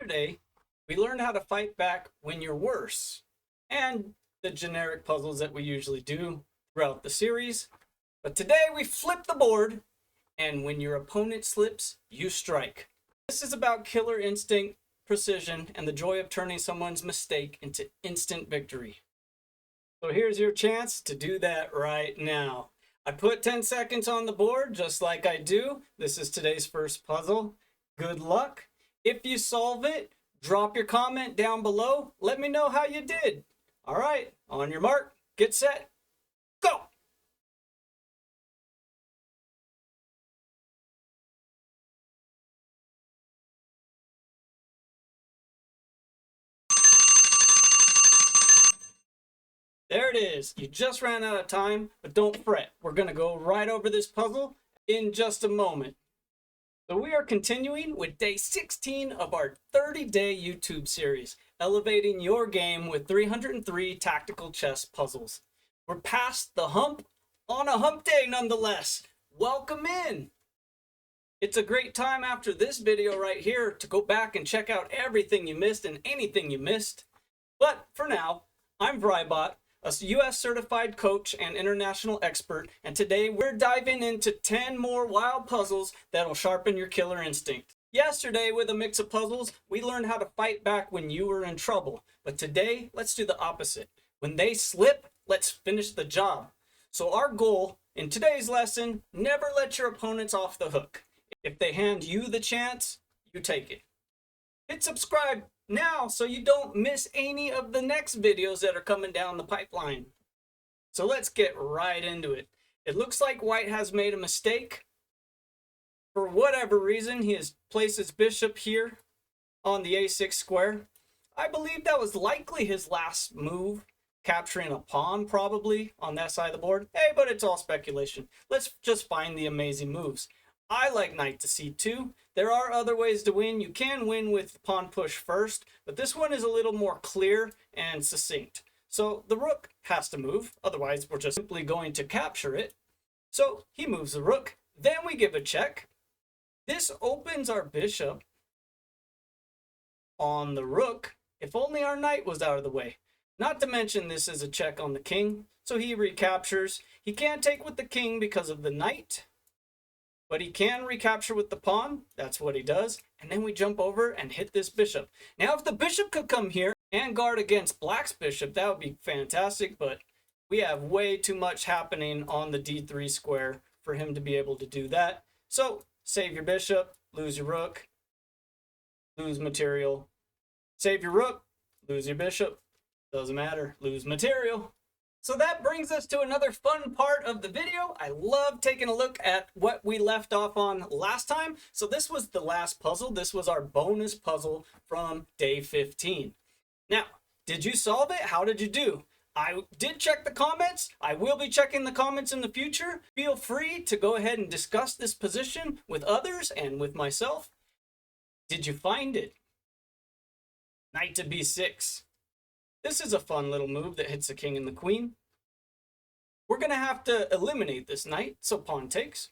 Yesterday, we learned how to fight back when you're worse, and the generic puzzles that we usually do throughout the series. But today we flip the board, and when your opponent slips, you strike. This is about killer instinct, precision, and the joy of turning someone's mistake into instant victory. So here's your chance to do that right now. I put 10 seconds on the board, just like I do. This is today's first puzzle. Good luck. If you solve it, drop your comment down below. Let me know how you did. All right, on your mark, get set, go! There it is. You just ran out of time, but don't fret. We're going to go right over this puzzle in just a moment. So we are continuing with day 16 of our 30-day YouTube series, elevating your game with 303 tactical chess puzzles. We're past the hump on a hump day nonetheless. Welcome in. It's a great time after this video right here to go back and check out everything you missed and anything you missed. But for now, I'm vryBot, a US certified coach and international expert, and today we're diving into 10 more wild puzzles that'll sharpen your killer instinct. Yesterday, with a mix of puzzles, we learned how to fight back when you were in trouble. But today, let's do the opposite. When they slip, let's finish the job. So our goal in today's lesson, never let your opponents off the hook. If they hand you the chance, you take it. Hit subscribe now so you don't miss any of the next videos that are coming down the pipeline. So let's get right into it. It looks like White has made a mistake. For whatever reason, he has placed his bishop here on the a6 square. I believe that was likely his last move, capturing a pawn probably on that side of the board. Hey, but it's all speculation. Let's just find the amazing moves. I like knight to c2. There are other ways to win. You can win with pawn push first, but this one is a little more clear and succinct. So the rook has to move, otherwise we're just simply going to capture it. So he moves the rook, then we give a check. This opens our bishop on the rook, if only our knight was out of the way. Not to mention this is a check on the king, so he recaptures. He can't take with the king because of the knight, but he can recapture with the pawn. That's what he does. And then we jump over and hit this bishop. Now, if the bishop could come here and guard against black's bishop, that would be fantastic. But we have way too much happening on the d3 square for him to be able to do that. So save your bishop, lose your rook, lose material. Save your rook, lose your bishop. Doesn't matter, lose material. So that brings us to another fun part of the video. I love taking a look at what we left off on last time. So this was the last puzzle. This was our bonus puzzle from day 15. Now, did you solve it? How did you do? I did check the comments. I will be checking the comments in the future. Feel free to go ahead and discuss this position with others and with myself. Did you find it? Knight to b6. This is a fun little move that hits the king and the queen. We're going to have to eliminate this knight, so pawn takes.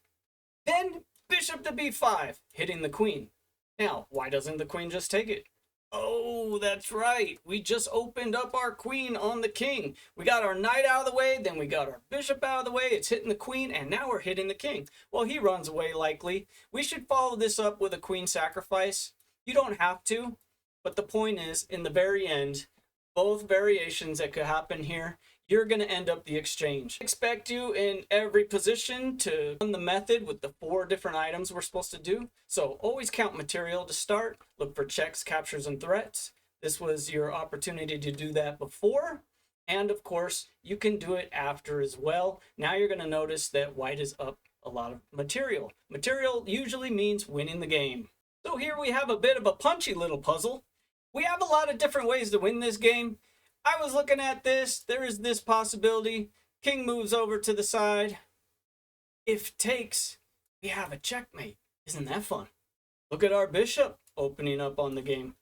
Then bishop to b5, hitting the queen. Now, why doesn't the queen just take it? Oh, that's right. We just opened up our queen on the king. We got our knight out of the way, then we got our bishop out of the way. It's hitting the queen, and now we're hitting the king. Well, he runs away likely. We should follow this up with a queen sacrifice. You don't have to, but the point is, in the very end, both variations that could happen here, you're going to end up the exchange. I expect you in every position to run the method with the 4 different items we're supposed to do. So always count material to start. Look for checks, captures, and threats. This was your opportunity to do that before. And of course, you can do it after as well. Now you're going to notice that white is up a lot of material. Material usually means winning the game. So here we have a bit of a punchy little puzzle. We have a lot of different ways to win this game. I was looking at this. There is this possibility. King moves over to the side. If takes, we have a checkmate. Isn't that fun? Look at our bishop opening up on the game.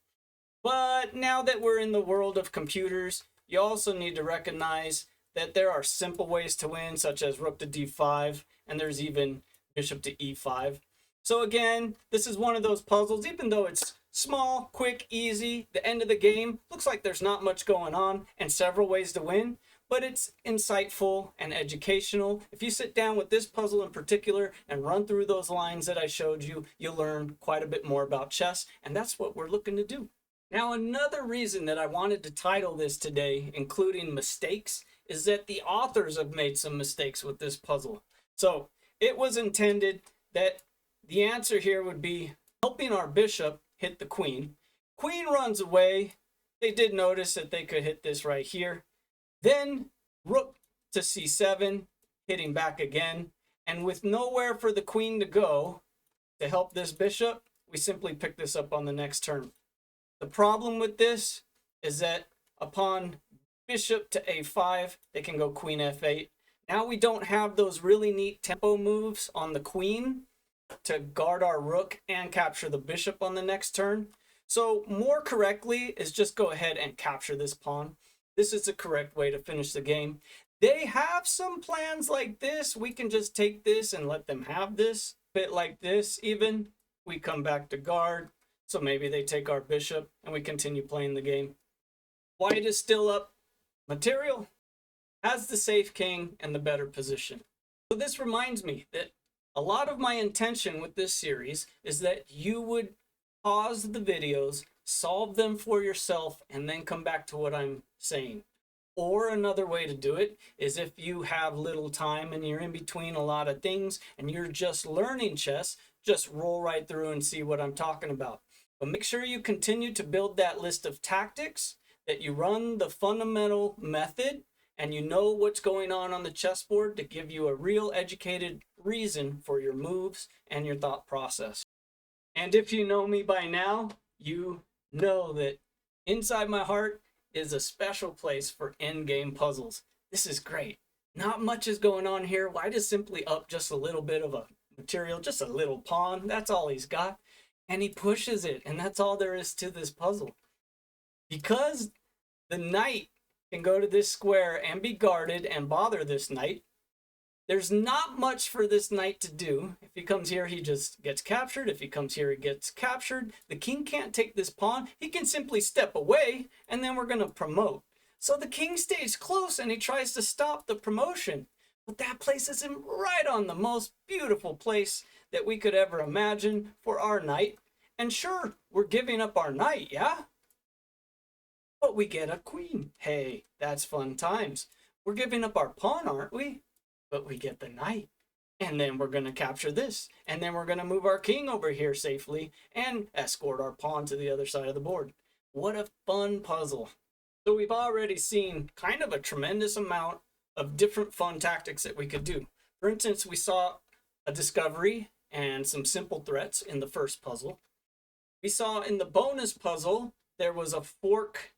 But now that we're in the world of computers, you also need to recognize that there are simple ways to win, such as rook to d5, and there's even bishop to e5. So again, this is one of those puzzles, even though it's Small, quick, easy, the end of the game. Looks like there's not much going on and several ways to win, but it's insightful and educational. If you sit down with this puzzle in particular and run through those lines that I showed you, you'll learn quite a bit more about chess, and that's what we're looking to do. Now, another reason that I wanted to title this today, including mistakes, is that the authors have made some mistakes with this puzzle. So it was intended that the answer here would be helping our bishop hit the queen. Queen runs away. They did notice that they could hit this right here. Then rook to c7, hitting back again. And with nowhere for the queen to go to help this bishop, we simply pick this up on the next turn. The problem with this is that upon bishop to a5, they can go queen f8. Now we don't have those really neat tempo moves on the queen to guard our rook and capture the bishop on the next turn. So more correctly is just go ahead and capture this pawn. This is the correct way to finish the game. They have some plans like this. We can just take this and let them have this. Bit like this even. We come back to guard. So maybe they take our bishop and we continue playing the game. White is still up. Material has the safe king and the better position. So this reminds me that a lot of my intention with this series is that you would pause the videos, solve them for yourself, and then come back to what I'm saying. Or another way to do it is if you have little time and you're in between a lot of things and you're just learning chess, just roll right through and see what I'm talking about. But make sure you continue to build that list of tactics, that you run the fundamental method, and you know what's going on the chessboard to give you a real educated reason for your moves and your thought process. And if you know me by now, you know that inside my heart is a special place for endgame puzzles. This is great. Not much is going on here. White is simply up just a little bit of a material, just a little pawn. That's all he's got. And he pushes it, and that's all there is to this puzzle. Because the knight can go to this square and be guarded and bother this knight, there's not much for this knight to do. If he comes here, he just gets captured. If he comes here, he gets captured. The king can't take this pawn. He can simply step away, and then we're going to promote. So the king stays close, and he tries to stop the promotion. But that places him right on the most beautiful place that we could ever imagine for our knight. And sure, we're giving up our knight, yeah? But we get a queen. Hey, that's fun times. We're giving up our pawn, aren't we? But we get the knight. And then we're going to capture this. And then we're going to move our king over here safely and escort our pawn to the other side of the board. What a fun puzzle. So we've already seen kind of a tremendous amount of different fun tactics that we could do. For instance, we saw a discovery and some simple threats in the first puzzle. We saw in the bonus puzzle, there was a fork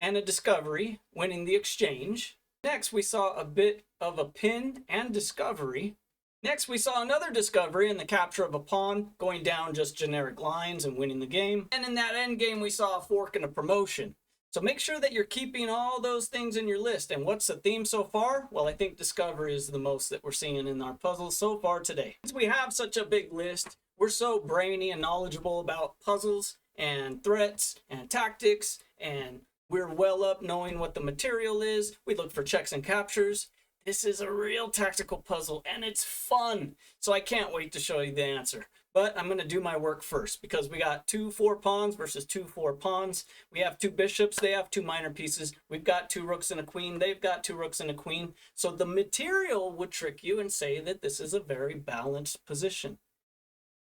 and a discovery, winning the exchange. Next, we saw a bit of a pin and discovery. Next, we saw another discovery and the capture of a pawn, going down just generic lines and winning the game. And in that end game, we saw a fork and a promotion. So make sure that you're keeping all those things in your list. And what's the theme so far? Well, I think discovery is the most that we're seeing in our puzzles so far today. Since we have such a big list, we're so brainy and knowledgeable about puzzles and threats and tactics, and we're well up knowing what the material is. We look for checks and captures. This is a real tactical puzzle, and it's fun. So I can't wait to show you the answer. But I'm going to do my work first, because we got 2 4 pawns versus 2 4 pawns. We have 2 bishops. They have 2 minor pieces. We've got 2 rooks and a queen. They've got 2 rooks and a queen. So the material would trick you and say that this is a very balanced position.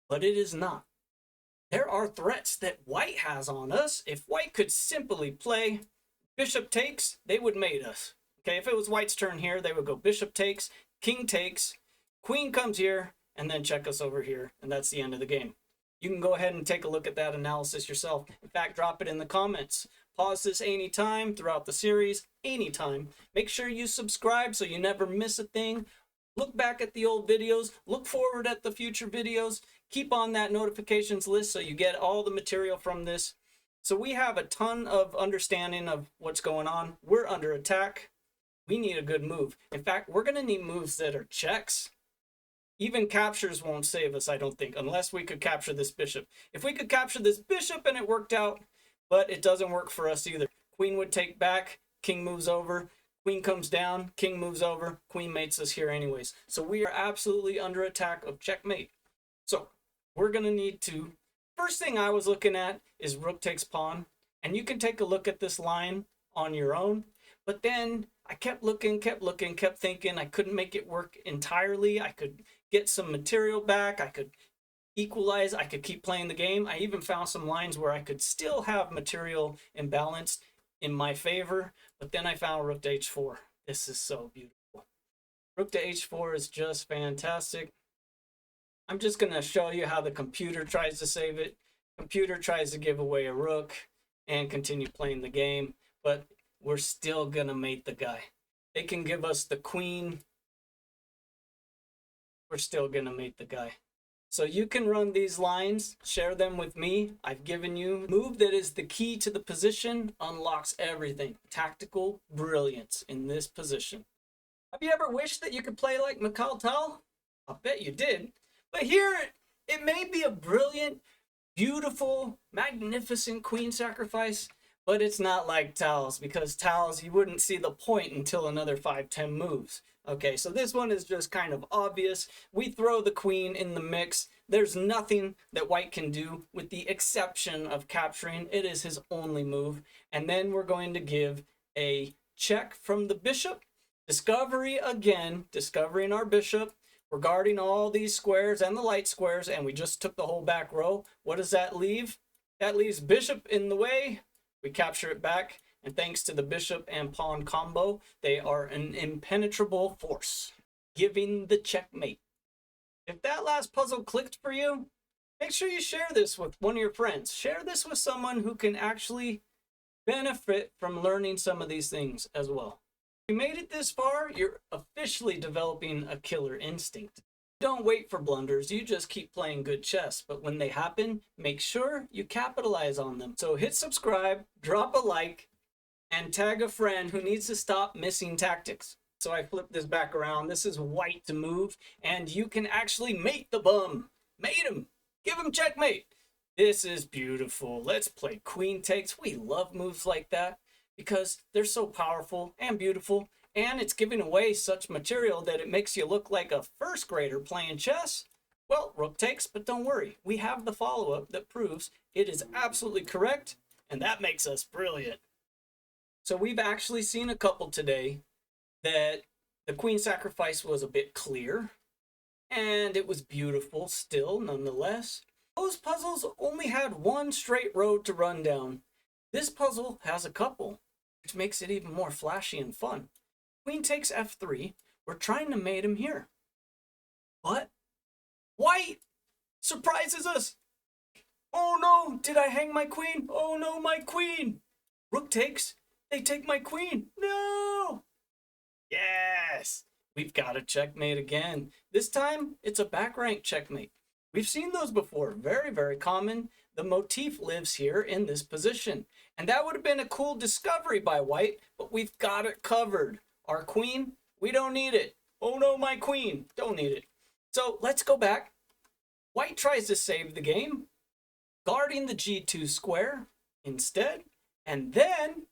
But it is not. There are threats that white has on us. If white could simply play bishop takes, they would mate us. Okay, if it was white's turn here, they would go bishop takes, king takes, queen comes here, and then check us over here, and that's the end of the game. You can go ahead and take a look at that analysis yourself. In fact, drop it in the comments. Pause this anytime throughout the series, anytime. Make sure you subscribe so you never miss a thing. Look back at the old videos. Look forward at the future videos. Keep on that notifications list so you get all the material from this. So we have a ton of understanding of what's going on. We're under attack. We need a good move. In fact, we're going to need moves that are checks. Even captures won't save us, I don't think, unless we could capture this bishop. If we could capture this bishop and it worked out, but it doesn't work for us either. Queen would take back, king moves over, queen comes down, king moves over, queen mates us here anyways. So we are absolutely under attack of checkmate. So we're going to need to, first thing I was looking at is rook takes pawn. And you can take a look at this line on your own. But then I kept looking, kept thinking I couldn't make it work entirely. I could get some material back. I could equalize. I could keep playing the game. I even found some lines where I could still have material imbalanced in my favor. But then I found rook to h4. This is so beautiful. Rook to h4 is just fantastic. I'm just going to show you how the computer tries to save it. Computer tries to give away a rook and continue playing the game, but we're still going to mate the guy. They can give us the queen. We're still going to mate the guy. So you can run these lines, share them with me. I've given you a move that is the key to the position, unlocks everything. Tactical brilliance in this position. Have you ever wished that you could play like Mikhail Tal? I'll bet you did. But here, it may be a brilliant, beautiful, magnificent queen sacrifice, but it's not like Tal's, because Tal's, you wouldn't see the point until another 5-10 moves. Okay, so this one is just kind of obvious. We throw the queen in the mix. There's nothing that white can do with the exception of capturing. It is his only move. And then we're going to give a check from the bishop. Discovery again, discovering our bishop. We're guarding all these squares and the light squares, and we just took the whole back row. What does that leave? That leaves bishop in the way. We capture it back. And thanks to the bishop and pawn combo, they are an impenetrable force, giving the checkmate. If that last puzzle clicked for you, make sure you share this with one of your friends. Share this with someone who can actually benefit from learning some of these things as well. If you made it this far, you're officially developing a killer instinct. Don't wait for blunders, you just keep playing good chess, but when they happen, make sure you capitalize on them. So hit subscribe, drop a like, and tag a friend who needs to stop missing tactics. So I flip this back around. This is white to move, and you can actually mate the bum. Mate him. Give him checkmate. This is beautiful. Let's play queen takes. We love moves like that because they're so powerful and beautiful, and it's giving away such material that it makes you look like a first grader playing chess. Well, rook takes, but don't worry. We have the follow-up that proves it is absolutely correct, and that makes us brilliant. So we've actually seen a couple today that the queen sacrifice was a bit clear, and it was beautiful still, nonetheless. Those puzzles only had one straight road to run down. This puzzle has a couple, which makes it even more flashy and fun. Queen takes f3. We're trying to mate him here. But white surprises us. Oh no, did I hang my queen? Oh no, my queen. Rook takes. They take my queen. No! Yes! We've got a checkmate again. This time, it's a back rank checkmate. We've seen those before. Very, very common. The motif lives here in this position. And that would have been a cool discovery by white, but we've got it covered. Our queen, we don't need it. Oh no, my queen. Don't need it. So let's go back. White tries to save the game, guarding the g2 square instead, and then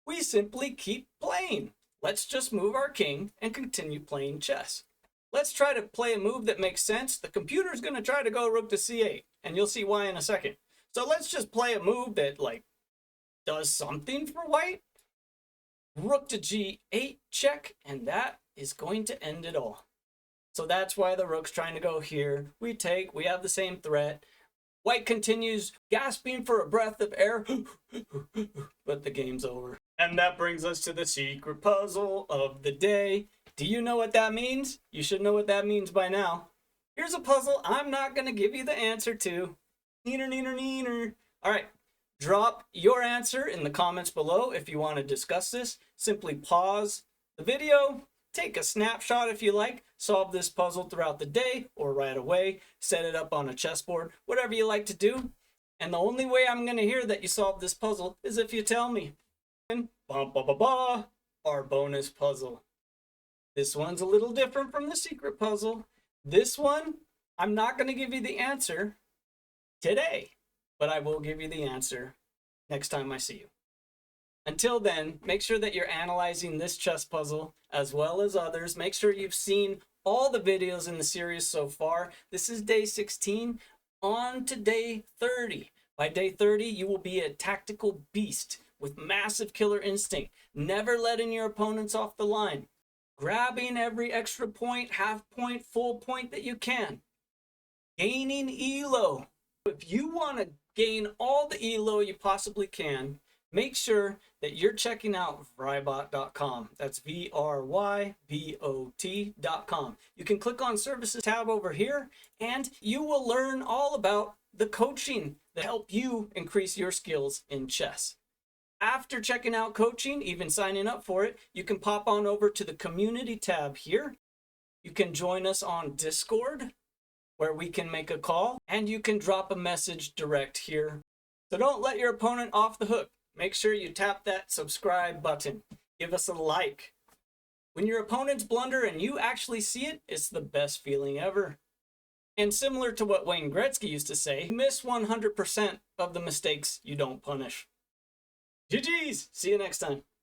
we simply keep playing. Let's just move our king and continue playing chess. Let's try to play a move that makes sense. The computer's going to try to go rook to c8, and you'll see why in a second. So let's just play a move that, like, does something for white. Rook to g8 check, and that is going to end it all. So that's why the rook's trying to go here. We take, we have the same threat. White continues gasping for a breath of air, but the game's over. And that brings us to the secret puzzle of the day. Do you know what that means? You should know what that means by now. Here's a puzzle I'm not going to give you the answer to. Neener, neener, neener. All right, drop your answer in the comments below if you want to discuss this. Simply pause the video, take a snapshot if you like, solve this puzzle throughout the day or right away, set it up on a chessboard, whatever you like to do. And the only way I'm going to hear that you solved this puzzle is if you tell me. Our bonus puzzle. This one's a little different from the secret puzzle. This one, I'm not going to give you the answer today, but I will give you the answer next time I see you. Until then, make sure that you're analyzing this chess puzzle as well as others. Make sure you've seen all the videos in the series so far. This is day 16, on to day 30. By day 30, you will be a tactical beast with massive killer instinct, never letting your opponents off the line, grabbing every extra point, half point, full point that you can, gaining ELO. If you want to gain all the ELO you possibly can, make sure that you're checking out vryBot.com. That's VRYBOT.com. You can click on Services tab over here, and you will learn all about the coaching that help you increase your skills in chess. After checking out coaching, even signing up for it, you can pop on over to the community tab here. You can join us on Discord, where we can make a call, and you can drop a message direct here. So don't let your opponent off the hook. Make sure you tap that subscribe button. Give us a like. When your opponents blunder and you actually see it, it's the best feeling ever. And similar to what Wayne Gretzky used to say, you miss 100% of the mistakes you don't punish. GG's! See you next time.